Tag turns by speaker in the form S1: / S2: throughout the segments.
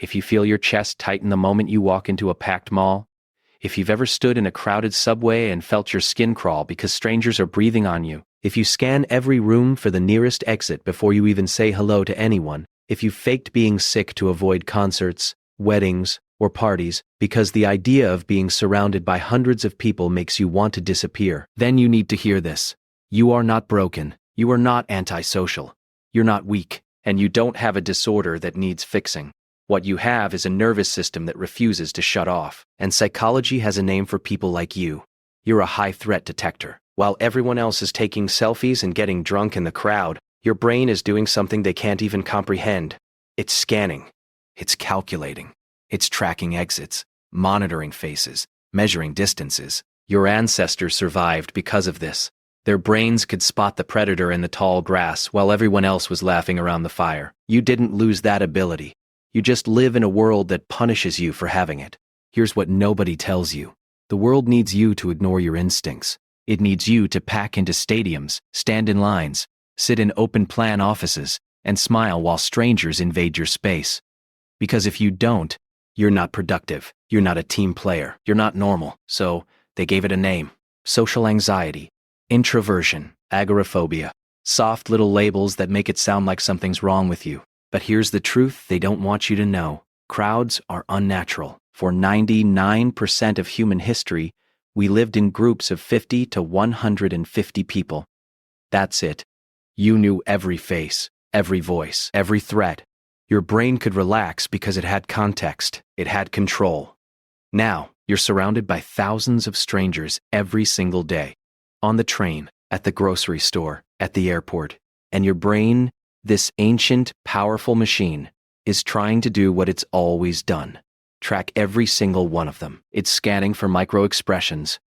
S1: if you feel your chest tighten the moment you walk into a packed mall, if you've ever stood in a crowded subway and felt your skin crawl because strangers are breathing on you, if you scan every room for the nearest exit before you even say hello to anyone, if you faked being sick to avoid concerts, weddings, or parties because the idea of being surrounded by hundreds of people makes you want to disappear, then you need to hear this. You are not broken. You are not antisocial. You're not weak, and you don't have a disorder that needs fixing. What you have is a nervous system that refuses to shut off, and psychology has a name for people like you. You're a high threat detector. While everyone else is taking selfies and getting drunk in the crowd, your brain is doing something they can't even comprehend. It's scanning. It's calculating. It's tracking exits, monitoring faces, measuring distances. Your ancestors survived because of this. Their brains could spot the predator in the tall grass while everyone else was laughing around the fire. You didn't lose that ability. You just live in a world that punishes you for having it. Here's what nobody tells you. The world needs you to ignore your instincts. It needs you to pack into stadiums, stand in lines, sit in open-plan offices, and smile while strangers invade your space. Because if you don't, you're not productive. You're not a team player. You're not normal. So they gave it a name. Social anxiety, introversion, agoraphobia. Soft little labels that make it sound like something's wrong with you. But here's the truth they don't want you to know. Crowds are unnatural. For 99% of human history, we lived in groups of 50 to 150 people. That's it. You knew every face, every voice, every threat. Your brain could relax because it had context, it had control. Now, you're surrounded by thousands of strangers every single day. On the train, at the grocery store, at the airport. And your brain, this ancient, powerful machine, is trying to do what it's always done. Track every single one of them. It's scanning for micro-expressions.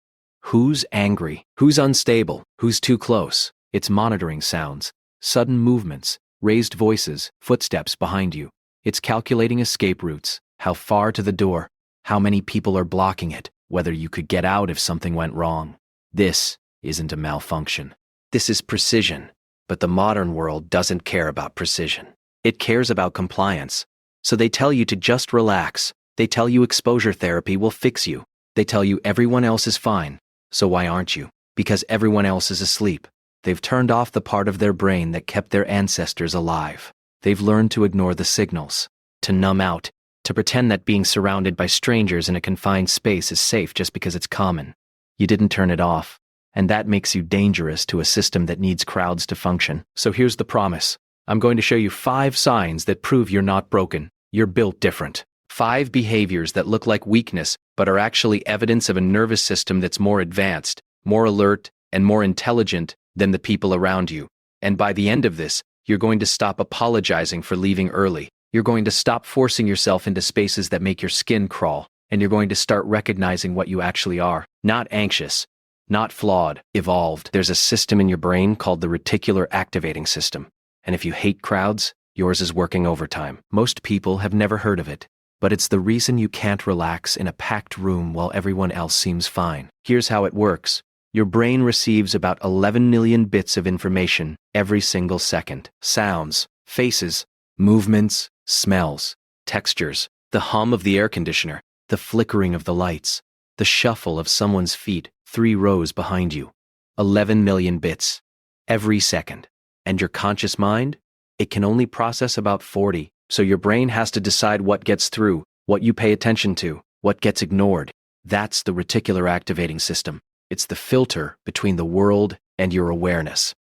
S1: Who's angry? Who's unstable? Who's too close? It's monitoring sounds, sudden movements, raised voices, footsteps behind you. It's calculating escape routes, how far to the door, how many people are blocking it, whether you could get out if something went wrong. This isn't a malfunction. This is precision. But the modern world doesn't care about precision. It cares about compliance. So they tell you to just relax. They tell you exposure therapy will fix you. They tell you everyone else is fine. So why aren't you? Because everyone else is asleep. They've turned off the part of their brain that kept their ancestors alive. They've learned to ignore the signals, to numb out, to pretend that being surrounded by strangers in a confined space is safe just because it's common. You didn't turn it off, and that makes you dangerous to a system that needs crowds to function. So here's the promise. I'm going to show you 5 signs that prove you're not broken. You're built different. 5 behaviors that look like weakness, but are actually evidence of a nervous system that's more advanced, more alert, and more intelligent than the people around you. And by the end of this, you're going to stop apologizing for leaving early. You're going to stop forcing yourself into spaces that make your skin crawl, and you're going to start recognizing what you actually are. Not anxious, not flawed, evolved. There's a system in your brain called the reticular activating system. And if you hate crowds, yours is working overtime. Most people have never heard of it, but it's the reason you can't relax in a packed room while everyone else seems fine. Here's how it works. Your brain receives about 11 million bits of information every single second. Sounds, faces, movements, smells, textures, the hum of the air conditioner, the flickering of the lights, the shuffle of someone's feet 3 rows behind you. 11 million bits every second. And your conscious mind? It can only process about 40, so your brain has to decide what gets through, what you pay attention to, what gets ignored. That's the reticular activating system. It's the filter between the world and your awareness.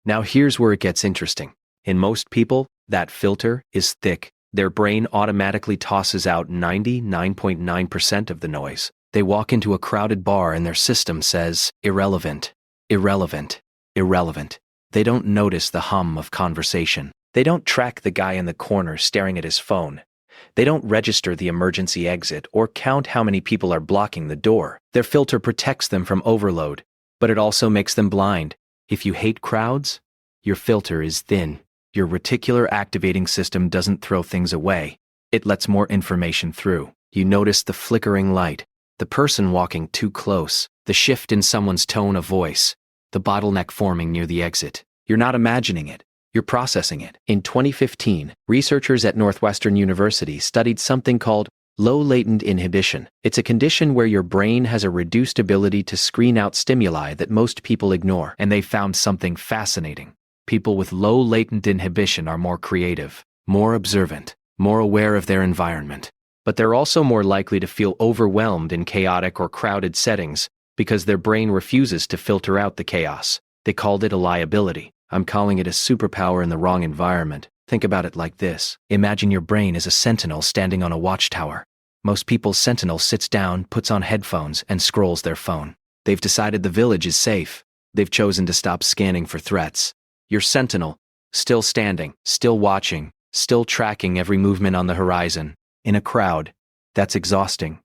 S1: Now here's where it gets interesting. In most people, that filter is thick. Their brain automatically tosses out 99.9% of the noise. They walk into a crowded bar and their system says, irrelevant, irrelevant, irrelevant. They don't notice the hum of conversation. They don't track the guy in the corner staring at his phone. They don't register the emergency exit or count how many people are blocking the door. Their filter protects them from overload, but it also makes them blind. If you hate crowds, your filter is thin. Your reticular activating system doesn't throw things away. It lets more information through. You notice the flickering light, the person walking too close, the shift in someone's tone of voice, the bottleneck forming near the exit. You're not imagining it. You're processing it. In 2015, researchers at Northwestern University studied something called low latent inhibition. It's a condition where your brain has a reduced ability to screen out stimuli that most people ignore, and they found something fascinating. People with low latent inhibition are more creative, more observant, more aware of their environment. But they're also more likely to feel overwhelmed in chaotic or crowded settings because their brain refuses to filter out the chaos. They called it a liability. I'm calling it a superpower in the wrong environment. Think about it like this. Imagine your brain is a sentinel standing on a watchtower. Most people's sentinel sits down, puts on headphones, and scrolls their phone. They've decided the village is safe. They've chosen to stop scanning for threats. Your sentinel, still standing, still watching, still tracking every movement on the horizon. In a crowd, that's exhausting.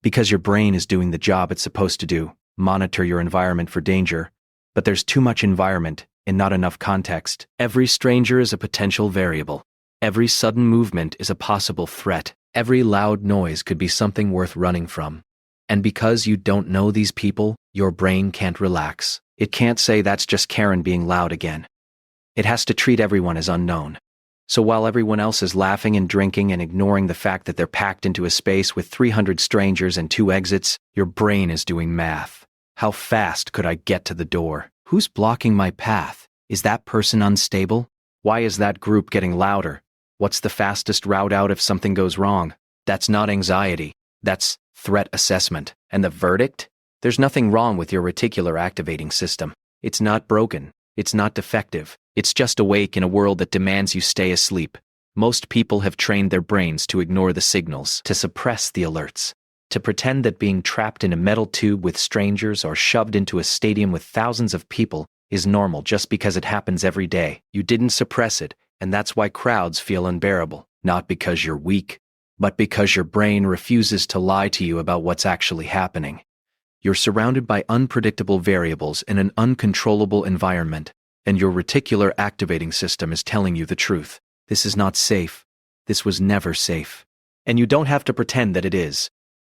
S1: Because your brain is doing the job it's supposed to do, monitor your environment for danger. But there's too much environment and not enough context. Every stranger is a potential variable. Every sudden movement is a possible threat. Every loud noise could be something worth running from. And because you don't know these people, your brain can't relax. It can't say that's just Karen being loud again. It has to treat everyone as unknown. So while everyone else is laughing and drinking and ignoring the fact that they're packed into a space with 300 strangers and 2 exits, your brain is doing math. How fast could I get to the door? Who's blocking my path? Is that person unstable? Why is that group getting louder? What's the fastest route out if something goes wrong? That's not anxiety. That's threat assessment. And the verdict? There's nothing wrong with your reticular activating system. It's not broken. It's not defective. It's just awake in a world that demands you stay asleep. Most people have trained their brains to ignore the signals, to suppress the alerts, to pretend that being trapped in a metal tube with strangers or shoved into a stadium with thousands of people is normal just because it happens every day. You didn't suppress it, and that's why crowds feel unbearable. Not because you're weak, but because your brain refuses to lie to you about what's actually happening. You're surrounded by unpredictable variables in an uncontrollable environment, and your reticular activating system is telling you the truth. This is not safe. This was never safe. And you don't have to pretend that it is.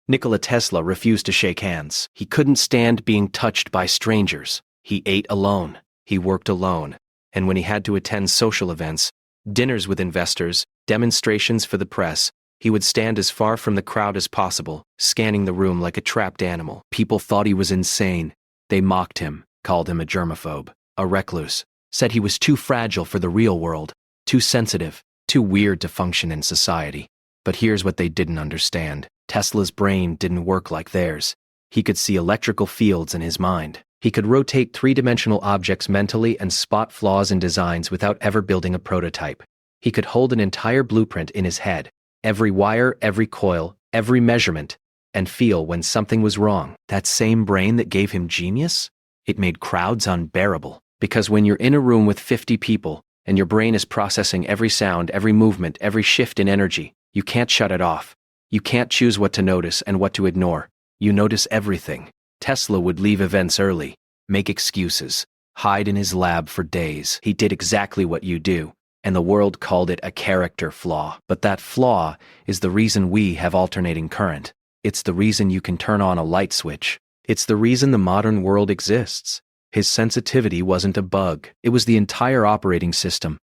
S1: Nikola Tesla refused to shake hands. He couldn't stand being touched by strangers. He ate alone. He worked alone. And when he had to attend social events, dinners with investors, demonstrations for the press, he would stand as far from the crowd as possible, scanning the room like a trapped animal. People thought he was insane. They mocked him, called him a germaphobe, a recluse, said he was too fragile for the real world, too sensitive, too weird to function in society. But here's what they didn't understand. Tesla's brain didn't work like theirs. He could see electrical fields in his mind. He could rotate 3-dimensional objects mentally and spot flaws in designs without ever building a prototype. He could hold an entire blueprint in his head, every wire, every coil, every measurement, and feel when something was wrong. That same brain that gave him genius? It made crowds unbearable. Because when you're in a room with 50 people, and your brain is processing every sound, every movement, every shift in energy, you can't shut it off. You can't choose what to notice and what to ignore. You notice everything. Tesla would leave events early, make excuses, hide in his lab for days. He did exactly what you do, and the world called it a character flaw. But that flaw is the reason we have alternating current. It's the reason you can turn on a light switch. It's the reason the modern world exists. His sensitivity wasn't a bug. It was the entire operating system.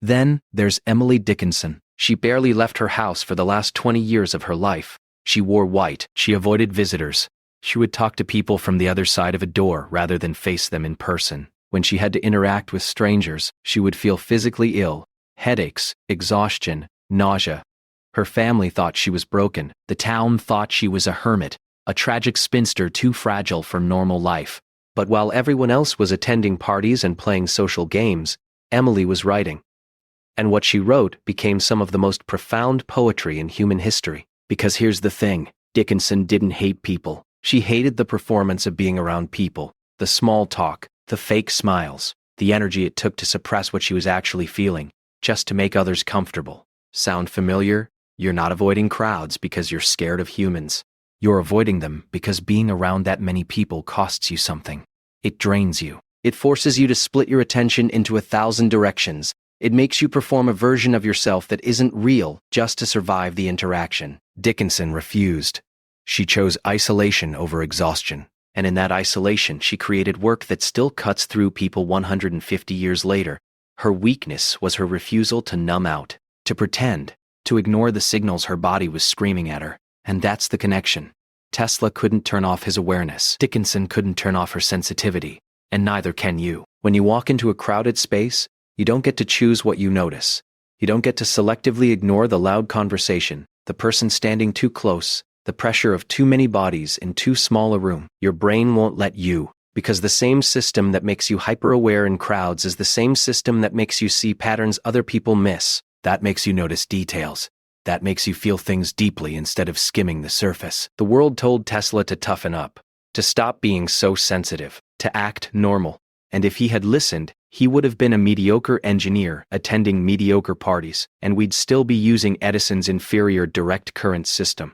S1: Then there's Emily Dickinson. She barely left her house for the last 20 years of her life. She wore white. She avoided visitors. She would talk to people from the other side of a door rather than face them in person. When she had to interact with strangers, she would feel physically ill, headaches, exhaustion, nausea. Her family thought she was broken. The town thought she was a hermit, a tragic spinster too fragile for normal life. But while everyone else was attending parties and playing social games, Emily was writing. And what she wrote became some of the most profound poetry in human history. Because here's the thing, Dickinson didn't hate people. She hated the performance of being around people, the small talk, the fake smiles, the energy it took to suppress what she was actually feeling, just to make others comfortable. Sound familiar? You're not avoiding crowds because you're scared of humans. You're avoiding them because being around that many people costs you something. It drains you. It forces you to split your attention into 1,000 directions. It makes you perform a version of yourself that isn't real just to survive the interaction. Dickinson refused. She chose isolation over exhaustion. And in that isolation, she created work that still cuts through people 150 years later. Her weakness was her refusal to numb out, to pretend, to ignore the signals her body was screaming at her. And that's the connection. Tesla couldn't turn off his awareness. Dickinson couldn't turn off her sensitivity. And neither can you. When you walk into a crowded space, you don't get to choose what you notice. You don't get to selectively ignore the loud conversation, the person standing too close, the pressure of too many bodies in too small a room. Your brain won't let you, because the same system that makes you hyper-aware in crowds is the same system that makes you see patterns other people miss. That makes you notice details. That makes you feel things deeply instead of skimming the surface. The world told Tesla to toughen up, to stop being so sensitive, to act normal. And if he had listened, he would have been a mediocre engineer attending mediocre parties, and we'd still be using Edison's inferior direct current system.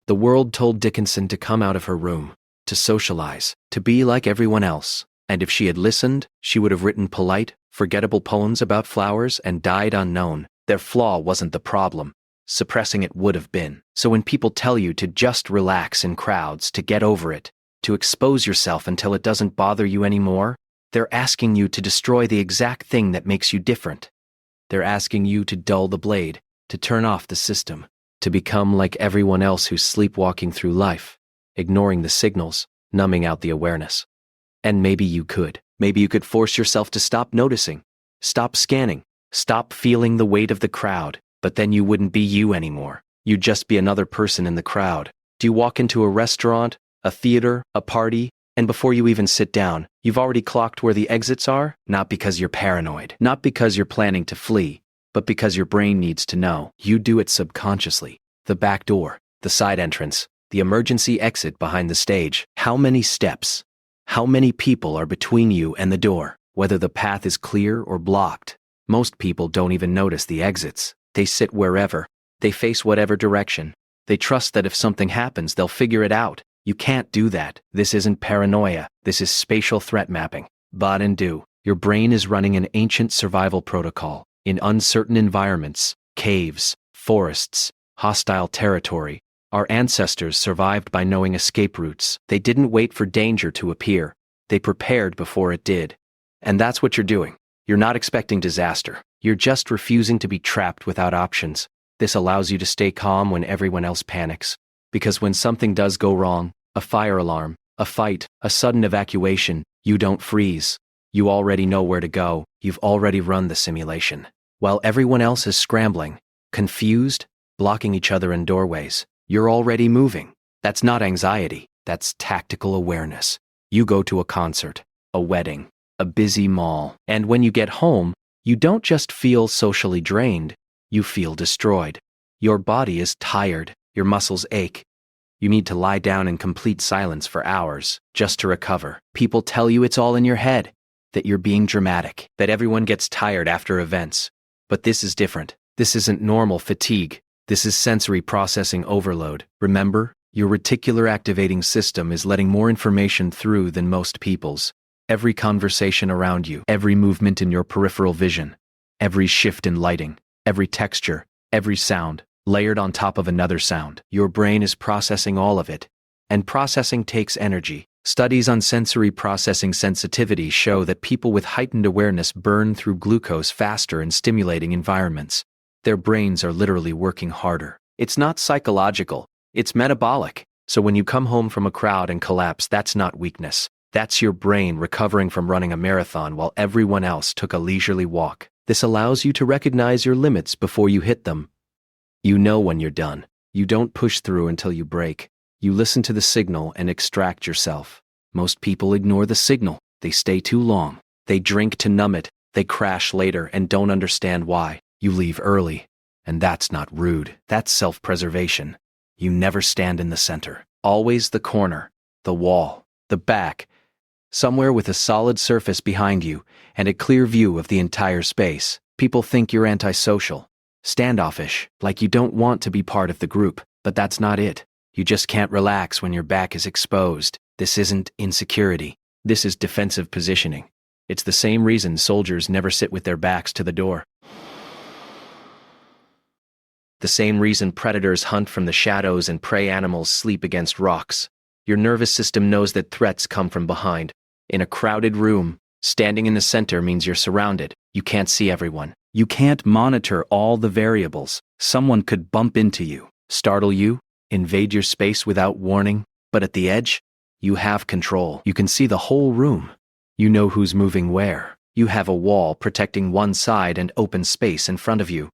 S1: The world told Dickinson to come out of her room, to socialize, to be like everyone else. And if she had listened, she would have written polite, forgettable poems about flowers and died unknown. Their flaw wasn't the problem. Suppressing it would have been. So when people tell you to just relax in crowds, to get over it, to expose yourself until it doesn't bother you anymore, they're asking you to destroy the exact thing that makes you different. They're asking you to dull the blade, to turn off the system, to become like everyone else who's sleepwalking through life, ignoring the signals, numbing out the awareness. And maybe you could. Maybe you could force yourself to stop noticing, stop scanning, stop feeling the weight of the crowd. But then you wouldn't be you anymore. You'd just be another person in the crowd. Do you walk into a restaurant, a theater, a party, and before you even sit down, you've already clocked where the exits are? Not because you're paranoid, not because you're planning to flee, but because your brain needs to know. You do it subconsciously. The back door, the side entrance, the emergency exit behind the stage. How many steps? How many people are between you and the door? Whether the path is clear or blocked. Most people don't even notice the exits. They sit wherever. They face whatever direction. They trust that if something happens, they'll figure it out. You can't do that. This isn't paranoia. This is spatial threat mapping. But and do. Your brain is running an ancient survival protocol. In uncertain environments, caves, forests, hostile territory, our ancestors survived by knowing escape routes. They didn't wait for danger to appear. They prepared before it did. And that's what you're doing. You're not expecting disaster. You're just refusing to be trapped without options. This allows you to stay calm when everyone else panics. Because when something does go wrong, a fire alarm, a fight, a sudden evacuation, you don't freeze. You already know where to go. You've already run the simulation. While everyone else is scrambling, confused, blocking each other in doorways, you're already moving. That's not anxiety. That's tactical awareness. You go to a concert, a wedding, a busy mall, and when you get home, you don't just feel socially drained, you feel destroyed. Your body is tired, your muscles ache. You need to lie down in complete silence for hours, just to recover. People tell you it's all in your head, that you're being dramatic, that everyone gets tired after events. But this is different. This isn't normal fatigue. This is sensory processing overload. Remember, your reticular activating system is letting more information through than most people's. Every conversation around you, every movement in your peripheral vision, every shift in lighting, every texture, every sound, layered on top of another sound. Your brain is processing all of it, and processing takes energy. Studies on sensory processing sensitivity show that people with heightened awareness burn through glucose faster in stimulating environments. Their brains are literally working harder. It's not psychological, it's metabolic. So when you come home from a crowd and collapse, that's not weakness. That's your brain recovering from running a marathon while everyone else took a leisurely walk. This allows you to recognize your limits before you hit them. You know when you're done. You don't push through until you break. You listen to the signal and extract yourself. Most people ignore the signal. They stay too long. They drink to numb it. They crash later and don't understand why. You leave early. And that's not rude. That's self-preservation. You never stand in the center. Always the corner, the wall, the back, somewhere with a solid surface behind you and a clear view of the entire space. People think you're antisocial, standoffish, like you don't want to be part of the group, but that's not it. You just can't relax when your back is exposed. This isn't insecurity. This is defensive positioning. It's the same reason soldiers never sit with their backs to the door. The same reason predators hunt from the shadows and prey animals sleep against rocks. Your nervous system knows that threats come from behind. In a crowded room, Standing in the center means you're surrounded. You can't see everyone. You can't monitor all the variables. Someone could bump into you, startle you, invade your space without warning. But at the edge, you have control. You can see the whole room. You know who's moving where. You have a wall protecting one side and open space in front of you.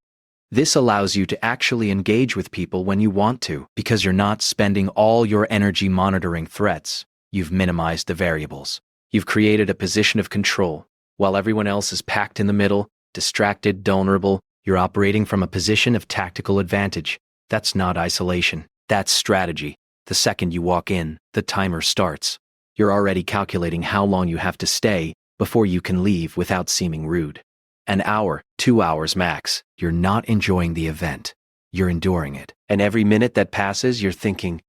S1: This allows you to actually engage with people when you want to, because you're not spending all your energy monitoring threats. You've minimized the variables. You've created a position of control. While everyone else is packed in the middle, distracted, vulnerable, you're operating from a position of tactical advantage. That's not isolation. That's strategy. The second you walk in, the timer starts. You're already calculating how long you have to stay before you can leave without seeming rude. An hour, 2 hours max. You're not enjoying the event. You're enduring it. And every minute that passes, you're thinking,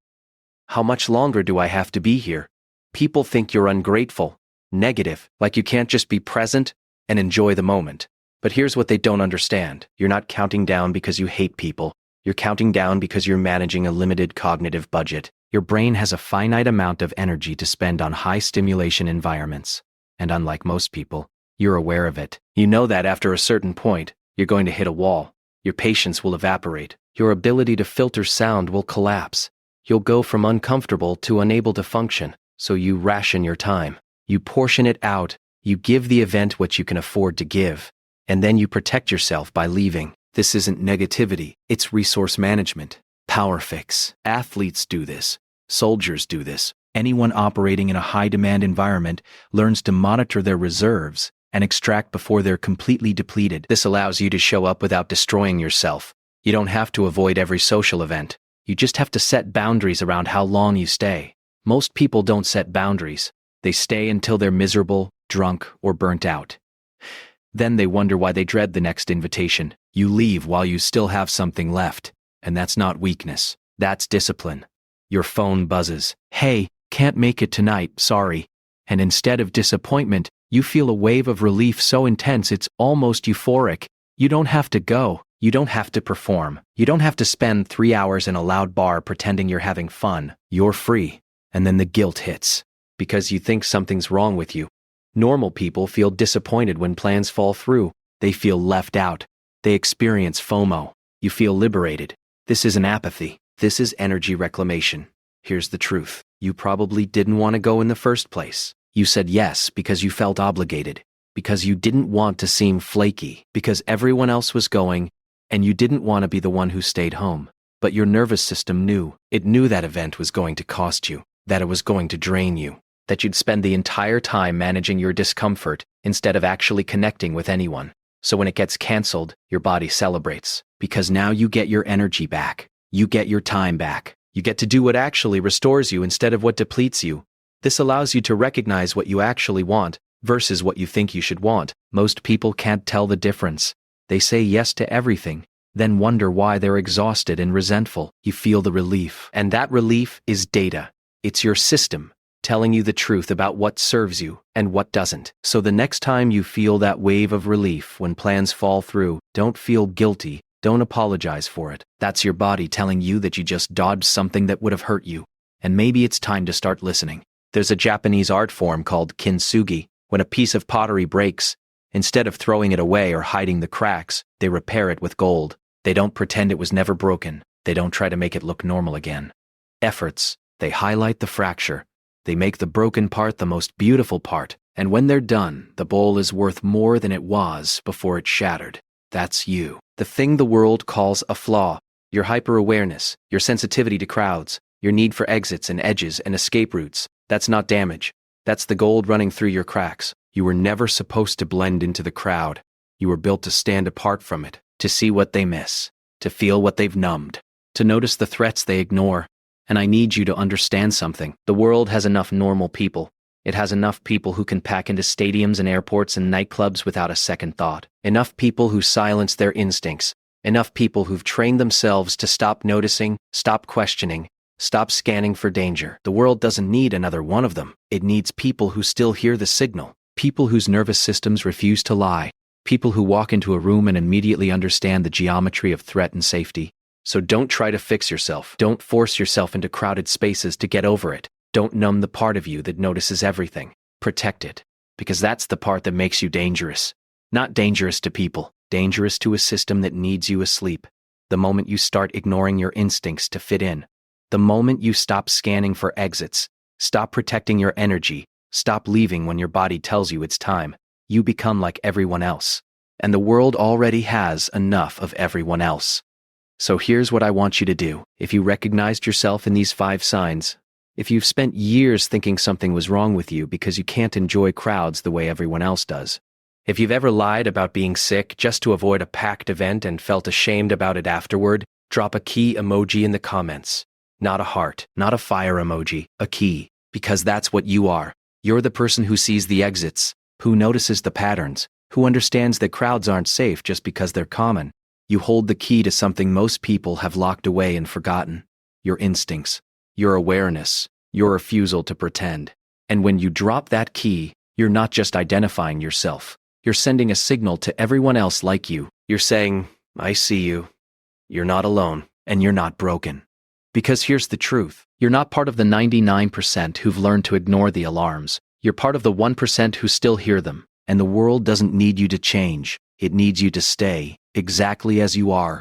S1: how much longer do I have to be here? People think you're ungrateful, negative, like you can't just be present and enjoy the moment. But here's what they don't understand. You're not counting down because you hate people. You're counting down because you're managing a limited cognitive budget. Your brain has a finite amount of energy to spend on high-stimulation environments. And unlike most people, you're aware of it. You know that after a certain point, you're going to hit a wall. Your patience will evaporate. Your ability to filter sound will collapse. You'll go from uncomfortable to unable to function. So you ration your time. You portion it out. You give the event what you can afford to give. And then you protect yourself by leaving. This isn't negativity. It's resource management. Power fix. Athletes do this. Soldiers do this. Anyone operating in a high-demand environment learns to monitor their reserves and extract before they're completely depleted. This allows you to show up without destroying yourself. You don't have to avoid every social event. You just have to set boundaries around how long you stay. Most people don't set boundaries. They stay until they're miserable, drunk, or burnt out. Then they wonder why they dread the next invitation. You leave while you still have something left. And that's not weakness. That's discipline. Your phone buzzes. Hey, can't make it tonight, sorry. And instead of disappointment, you feel a wave of relief so intense it's almost euphoric. You don't have to go. You don't have to perform. You don't have to spend 3 hours in a loud bar pretending you're having fun. You're free. And then the guilt hits. Because you think something's wrong with you. Normal people feel disappointed when plans fall through. They feel left out. They experience FOMO. You feel liberated. This isn't apathy. This is energy reclamation. Here's the truth. You probably didn't want to go in the first place. You said yes because you felt obligated. Because you didn't want to seem flaky. Because everyone else was going, and you didn't want to be the one who stayed home. But your nervous system knew. It knew that event was going to cost you. That it was going to drain you. That you'd spend the entire time managing your discomfort instead of actually connecting with anyone. So when it gets canceled, your body celebrates. Because now you get your energy back. You get your time back. You get to do what actually restores you instead of what depletes you. This allows you to recognize what you actually want versus what you think you should want. Most people can't tell the difference. They say yes to everything, then wonder why they're exhausted and resentful. You feel the relief. And that relief is data. It's your system telling you the truth about what serves you and what doesn't. So the next time you feel that wave of relief when plans fall through, don't feel guilty. Don't apologize for it. That's your body telling you that you just dodged something that would have hurt you. And maybe it's time to start listening. There's a Japanese art form called kintsugi. When a piece of pottery breaks, instead of throwing it away or hiding the cracks, they repair it with gold. They don't pretend it was never broken. They don't try to make it look normal again. Efforts. They highlight the fracture. They make the broken part the most beautiful part. And when they're done, the bowl is worth more than it was before it shattered. That's you. The thing the world calls a flaw. Your hyper-awareness, your sensitivity to crowds, your need for exits and edges and escape routes. That's not damage. That's the gold running through your cracks. You were never supposed to blend into the crowd. You were built to stand apart from it, to see what they miss, to feel what they've numbed, to notice the threats they ignore. And I need you to understand something. The world has enough normal people. It has enough people who can pack into stadiums and airports and nightclubs without a second thought. Enough people who silence their instincts. Enough people who've trained themselves to stop noticing, stop questioning, stop scanning for danger. The world doesn't need another one of them. It needs people who still hear the signal. People whose nervous systems refuse to lie. People who walk into a room and immediately understand the geometry of threat and safety. So don't try to fix yourself. Don't force yourself into crowded spaces to get over it. Don't numb the part of you that notices everything. Protect it. because that's the part that makes you dangerous. Not dangerous to people, dangerous to a system that needs you asleep. The moment you start ignoring your instincts to fit in. The moment you stop scanning for exits, stop protecting your energy, stop leaving when your body tells you it's time, you become like everyone else. And the world already has enough of everyone else. So here's what I want you to do. If you recognized yourself in these 5 signs, if you've spent years thinking something was wrong with you because you can't enjoy crowds the way everyone else does, if you've ever lied about being sick just to avoid a packed event and felt ashamed about it afterward, drop a key emoji in the comments. Not a heart, not a fire emoji, a key. Because that's what you are. You're the person who sees the exits, who notices the patterns, who understands that crowds aren't safe just because they're common. You hold the key to something most people have locked away and forgotten. Your instincts, your awareness, your refusal to pretend. And when you drop that key, you're not just identifying yourself. You're sending a signal to everyone else like you. You're saying, I see you. You're not alone, and you're not broken. Because here's the truth. You're not part of the 99% who've learned to ignore the alarms. You're part of the 1% who still hear them. And the world doesn't need you to change. It needs you to stay exactly as you are,